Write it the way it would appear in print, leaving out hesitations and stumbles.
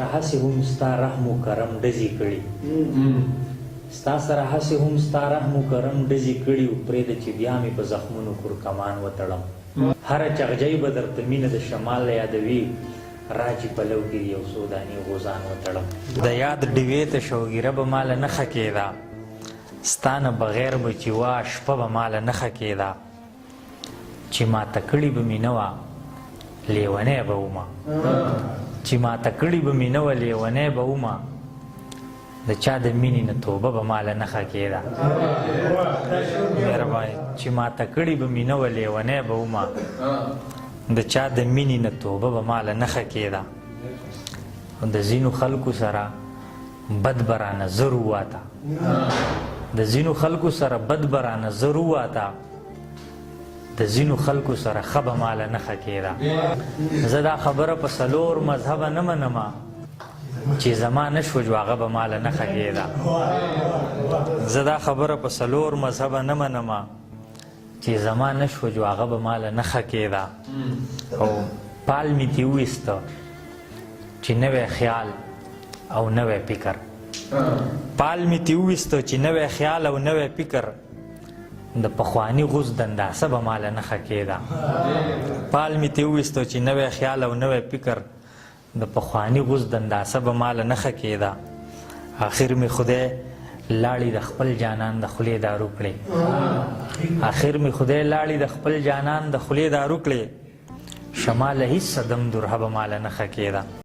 هسې هم ستا رحم و کرم ډزې کړي ستا سره هسې هم ستا رحم و کرم ډزې کړي پرېږده چې بیا مې په زخمونو کورکمان وتړم هره چغجۍ به درته مینه د شمال یادوي راجي پلو کې یو څو دانې غوزان وتړم د یاد ډیوې ته شوګیره به ماله نښه کېده ستا نه بغیر به چې وا شپه به ماله نښه کېده چې ماته کړي به مې نه وه لیونی به ومه چې ماته کړي به مې نه وه لیونی به ومه د چا د مینې نه توبه به ماله نښه کېده مهرباني چې ماته کړي به مې نه وه لیونی به ومه د چا د مینې نه توبه به ماله نښه کېده د ځینو خلکو سره بد به رانه زر وواته د ځینو خلکو سره بد به رانه زر وواته د ځینو خلکو سره ښه به ماله نښه کېده زه دا خبره په څلور مذهبه نه منمه چې زما نه شوه جو هغه به ماله نښه کېده زه دا خبره په څلور مذهبه نه منمه چې زما نه شوه جو هغه به ماله نښه کېده او پال مې ترې وویسته چې نوی خیال او نوی فکر پال مې ترې وویسته چې نوی خیال او نوی فکر د پخواني غوز د انداسه به ماله نښه کېده پال مې ترې وویسته چې نوی خیال او نوی فکر د پخواني غوز د انداسه به ماله نښه کېده آخر مې خدای لاړې د خپل جانان د خولې دارو کړې آخر مې خدای لاړې د خپل جانان د خولې دارو کړې شماله هېڅ دم درها به ماله نښه کېده